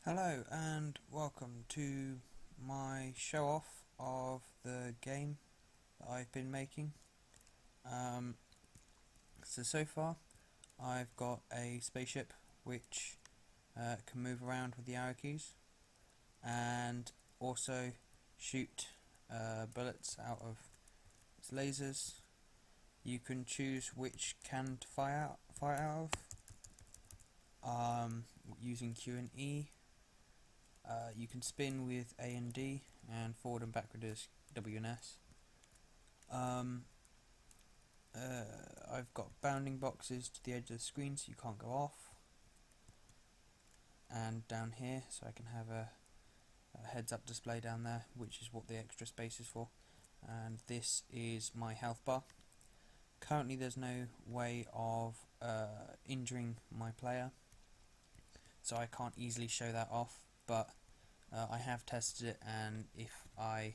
Hello and welcome to my show off of the game that I've been making. Um, so far I've got a spaceship which can move around with the arrow keys and also shoot bullets out of its lasers. You can choose which cannon to fire out of using Q and E. You can spin with A and D, and forward and backward is W and S. I've got bounding boxes to the edge of the screen so you can't go off, and down here so I can have a heads up display down there, which is what the extra space is for. And this is my health bar. Currently there's no way of injuring my player, so I can't easily show that off, but I have tested it, and if I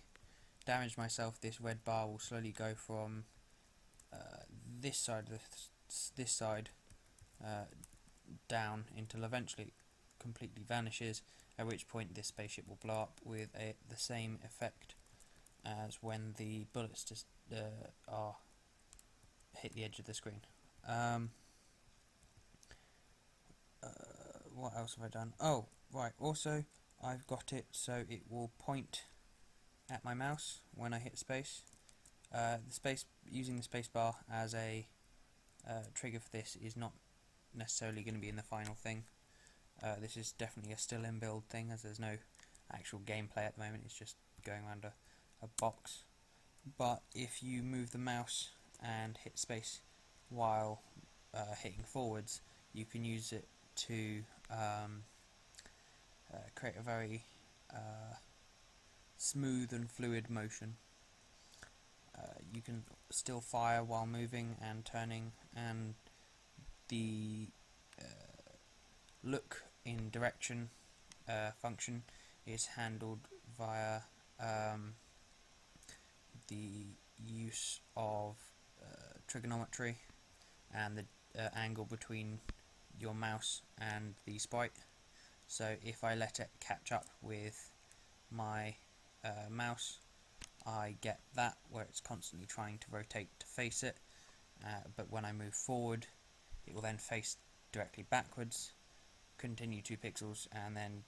damage myself, this red bar will slowly go from this side down until eventually it completely vanishes, at which point this spaceship will blow up with the same effect as when the bullets just are hit the edge of the screen. What else have I done? Oh, right, also I've got it so it will point at my mouse when I hit space. Using the space bar as a trigger for this is not necessarily going to be in the final thing. This is definitely a still in build thing, as there's no actual gameplay at the moment. It's just going around a box. But if you move the mouse and hit space while hitting forwards, you can use it to create a very smooth and fluid motion. You can still fire while moving and turning, and the look in direction function is handled via the use of trigonometry and the angle between your mouse and the sprite. So if I let it catch up with my mouse, I get that where it's constantly trying to rotate to face it, but when I move forward it will then face directly backwards, continue 2 pixels, and then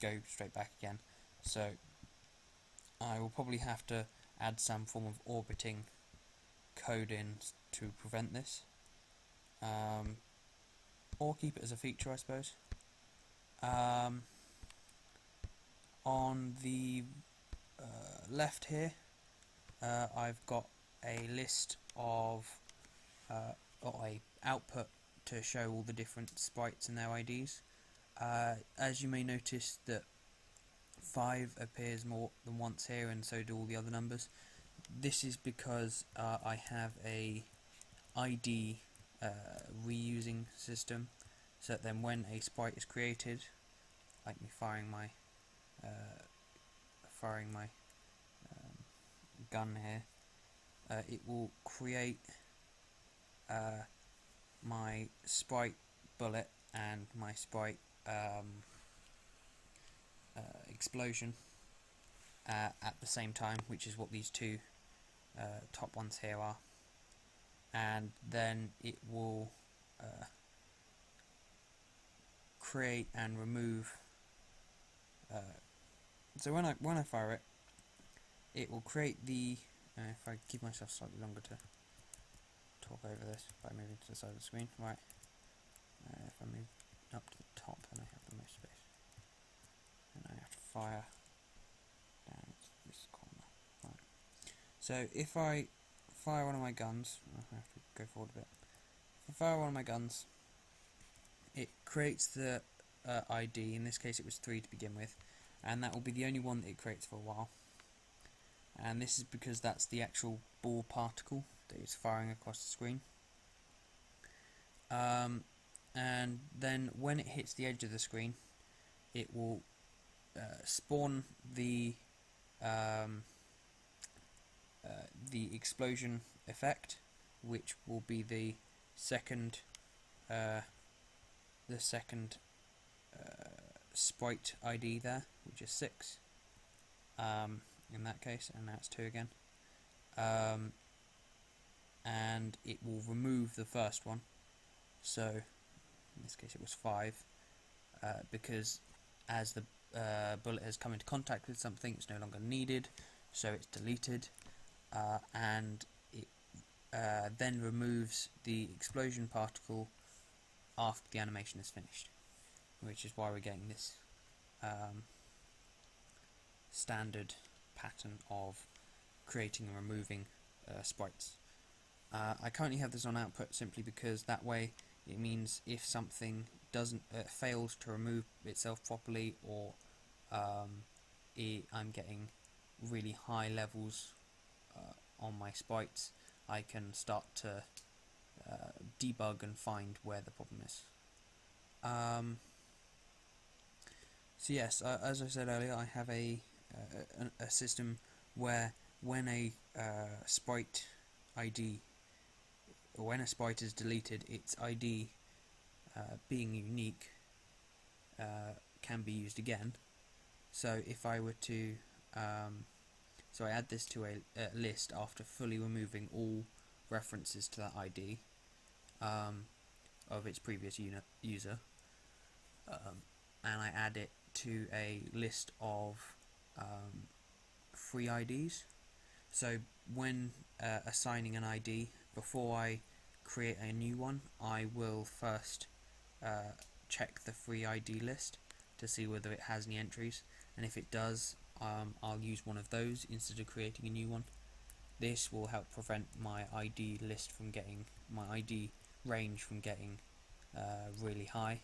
go straight back again. So I will probably have to add some form of orbiting code in to prevent this, or keep it as a feature, I suppose. On the left here, I've got a list of or a output to show all the different sprites and their IDs. As you may notice that 5 appears more than once here, and so do all the other numbers. This is because I have a ID reusing system, so that then when a sprite is created, like me firing my gun here, it will create my sprite bullet and my sprite explosion at the same time, which is what these 2 top ones here are, and then it will create and remove. So when I fire it, it will create the. If I give myself slightly longer to talk over this by moving to the side of the screen, right? If I move up to the top, then I have the most space, and I have to fire down this corner. Right. So if I fire one of my guns, I have to go forward a bit. If I fire one of my guns, it creates the ID. In this case, it was 3 to begin with, and that will be the only one that it creates for a while. And this is because that's the actual ball particle that is firing across the screen. And then when it hits the edge of the screen, it will spawn the explosion effect, which will be the second sprite ID there, which is 6 in that case, and now it's 2 again. And it will remove the first one, so in this case it was 5, because as the bullet has come into contact with something, it's no longer needed, so it's deleted, and it then removes the explosion particle after the animation is finished, which is why we're getting this standard pattern of creating and removing sprites. I currently have this on output simply because that way it means if something doesn't fails to remove itself properly, or I'm getting really high levels on my sprites, I can start to debug and find where the problem is. So yes, as I said earlier, I have a system where when a sprite ID, or when a sprite is deleted, its ID being unique can be used again. So if I were to, so I add this to a list after fully removing all references to that ID of its previous user, and I add it to a list of free IDs. So when assigning an ID, before I create a new one, I will first check the free ID list to see whether it has any entries, and if it does, I'll use one of those instead of creating a new one. This will help prevent my ID list from getting, my ID range from getting really high,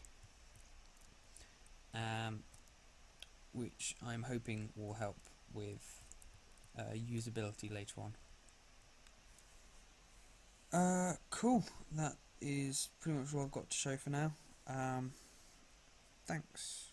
which I'm hoping will help with usability later on. Cool, that is pretty much all I've got to show for now. Thanks.